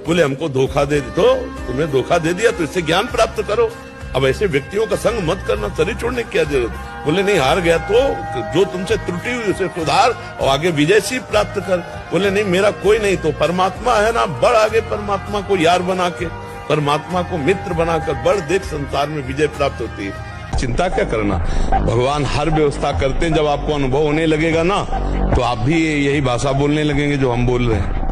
बोले हमको धोखा दे तो तुम्हें धोखा दे दिया तो इससे ज्ञान प्राप्त करो। अब ऐसे व्यक्तियों का संग मत करना, शरीर छोड़ने की क्या जरूरत। बोले नहीं, हार गया तो जो तुमसे त्रुटि हुई उसे सुधार और आगे विजय सी प्राप्त कर। बोले नहीं, मेरा कोई नहीं तो परमात्मा है ना, बढ़ आगे परमात्मा को यार बना के, परमात्मा को मित्र बनाकर बढ़, देख संसार में विजय प्राप्त होती है। चिंता क्या करना, भगवान हर व्यवस्था करते हैं। जब आपको अनुभव होने लगेगा ना तो आप भी यही भाषा बोलने लगेंगे जो हम बोल रहे हैं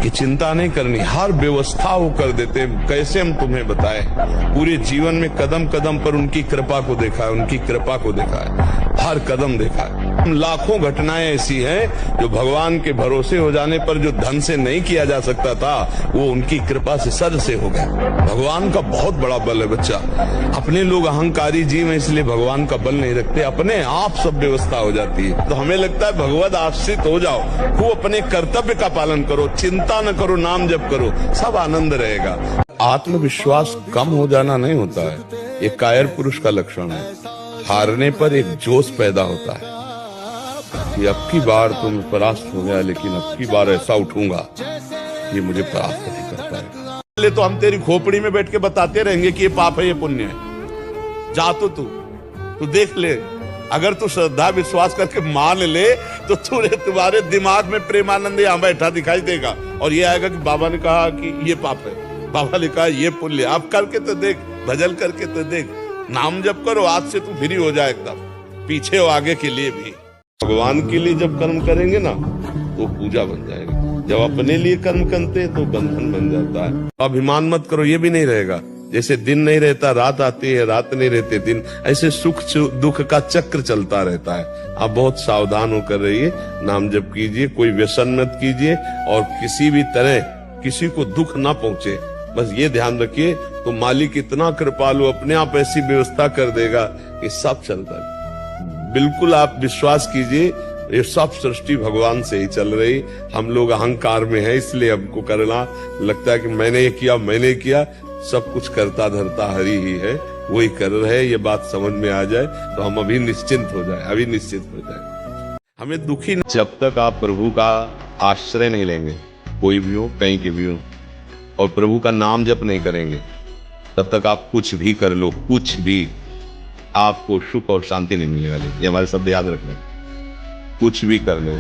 कि चिंता नहीं करनी, हर व्यवस्था वो कर देते हैं। कैसे हम तुम्हें बताएं, पूरे जीवन में कदम कदम पर उनकी कृपा को देखा है, उनकी कृपा को देखा है, हर कदम देखा है। लाखों घटनाएं ऐसी हैं जो भगवान के भरोसे हो जाने पर जो धन से नहीं किया जा सकता था वो उनकी कृपा से सर से हो गया। भगवान का बहुत बड़ा बल है बच्चा। अपने लोग अहंकारी जीव हैं इसलिए भगवान का बल नहीं रखते, अपने आप सब व्यवस्था हो जाती है। तो हमें लगता है भगवत आश्रित हो जाओ, वो अपने कर्तव्य का पालन करो, चिंता न करो, नाम जप करो, सब आनंद रहेगा। आत्मविश्वास कम हो जाना नहीं होता है, ये कायर पुरुष का लक्षण है। हारने पर एक जोश पैदा होता है कि अब की बार तो मैं परास्त हो गया, लेकिन अब की बार ऐसा उठूंगा ये मुझे परास्त नहीं कर पाएगा। पहले तो हम तेरी खोपड़ी में बैठ के बताते रहेंगे कि ये पाप है, ये पुण्य है। जा तो तू देख ले, अगर तू श्रद्धा विश्वास करके मान ले तो तुम्हारे दिमाग में प्रेमानंद यहाँ बैठा दिखाई देगा और ये आएगा कि बाबा ने कहा कि ये पाप है, बाबा ने कहा ये पुण्य। आप करके तो देख, भजन करके तो देख, नाम जप करो, आज से तू फ्री हो जाए एकदम, पीछे हो आगे के लिए भी। भगवान के लिए जब कर्म करेंगे ना तो पूजा बन जाएगी, जब अपने लिए कर्म करते तो बंधन बन जाता है। अभिमान मत करो, ये भी नहीं रहेगा। जैसे दिन नहीं रहता रात आती है, रात नहीं रहते दिन, ऐसे सुख दुख का चक्र चलता रहता है। आप बहुत सावधान होकर रहिए, नाम जप कीजिए, कोई व्यसन मत कीजिए और किसी भी तरह किसी को दुख ना पहुंचे, बस ये ध्यान रखिए। तो मालिक इतना कृपालु, अपने आप ऐसी व्यवस्था कर देगा कि सब चलता है। बिल्कुल आप विश्वास कीजिए, ये सब सृष्टि भगवान से ही चल रही। हम लोग अहंकार में है इसलिए हमको करना लगता है कि मैंने ये किया, मैंने किया। सब कुछ करता धरता हरि ही है, वही कर रहे। ये बात समझ में आ जाए तो हम अभी निश्चिंत हो जाए, अभी निश्चिंत हो जाए। हमें दुखी नहीं। जब तक आप प्रभु का आश्रय नहीं लेंगे, कोई भी हो, कहीं के भी हो, और प्रभु का नाम जप नहीं करेंगे, तब तक आप कुछ भी कर लो, कुछ भी, आपको सुख और शांति नहीं मिलने वाली। ये हमारे शब्द याद रखना। कुछ भी कर लो,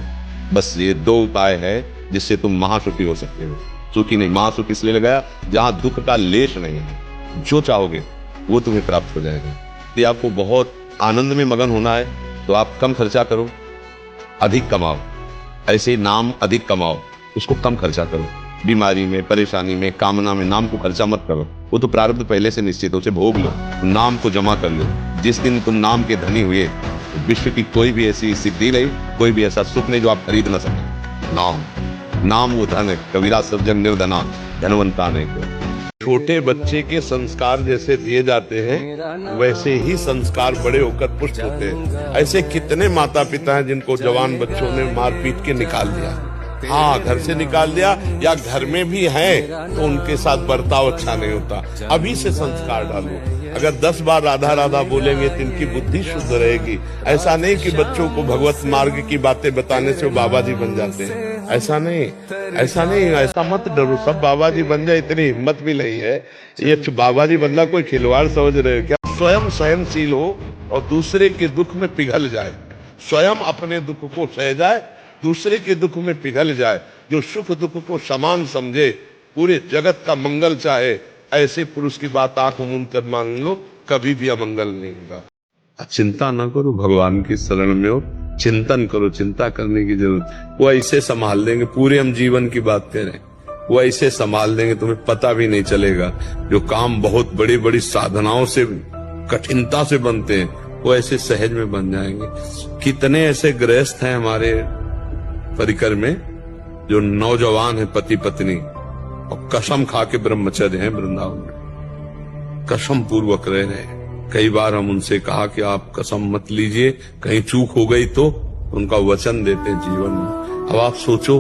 बस ये दो उपाय है जिससे तुम महासुखी हो सकते हो। सुखी नहीं, महासुख इसलिए लगाया जहां दुख का लेश नहीं है। जो चाहोगे वो तुम्हें प्राप्त हो जाएगा। यदि आपको बहुत आनंद में मगन होना है तो आप कम खर्चा करो, अधिक कमाओ। ऐसे ही नाम अधिक कमाओ, उसको कम खर्चा करो। बीमारी में, परेशानी में, कामना में नाम को खर्चा मत करो, वो तो प्रारब्ध पहले से निश्चित, उसे भोग लो, नाम को जमा कर लो। जिस दिन तुम नाम के धनी हुए, विश्व की कोई भी ऐसी सिद्धि नहीं, कोई भी ऐसा सुख नहीं जो आप खरीद न सके। नाम वो धन है। कबीरा सज्जन निर्धना, धनवंता नहीं कोई। छोटे बच्चे के संस्कार जैसे दिए जाते हैं वैसे ही संस्कार बड़े होकर पुष्ट होते हैं। ऐसे कितने माता पिता हैं जिनको जवान बच्चों ने मार पीट के निकाल दिया। हाँ, घर से निकाल दिया, या घर में भी हैं तो उनके साथ बर्ताव अच्छा नहीं होता। अभी से संस्कार डालो। अगर 10 बार राधा राधा बोलेंगे तो इनकी बुद्धि शुद्ध रहेगी। ऐसा नहीं कि बच्चों को भगवत मार्ग की बातें बताने से वो बाबा जी बन जाते हैं। ऐसा नहीं, ऐसा नहीं, ऐसा मत डरो सब बाबा जी बन जाए, इतनी हिम्मत भी नहीं है। ये बाबा जी बनना कोई खिलवाड़ समझ रहे हो क्या? स्वयं सहनशील हो और दूसरे के दुख में पिघल जाए। स्वयं अपने दुख को सह जाए, दूसरे के दुख में पिघल जाए। जो सुख दुख को समान समझे, पूरे जगत का मंगल चाहे, ऐसे पुरुष की बात आंख मूंद कर मान लो, कभी भी अमंगल नहीं होगा। चिंता ना करो, भगवान की शरण में हो, चिंतन करो। चिंता करने की जरूरत, वो ऐसे संभाल देंगे। पूरे हम जीवन की बात करें, वो ऐसे संभाल देंगे तुम्हें पता भी नहीं चलेगा। जो काम बहुत बड़ी बड़ी साधनाओं से, कठिनता से बनते हैं, वो ऐसे सहज में बन जाएंगे। कितने ऐसे गृहस्थ हैं हमारे परिकर में जो नौजवान है, पति पत्नी, और कसम खा के ब्रह्मचर्य हैं वृंदावन में, कसम पूर्वक रह रहे हैं। कई बार हम उनसे कहा कि आप कसम मत लीजिए, कहीं चूक हो गई तो उनका वचन देते हैं जीवन में। अब आप सोचो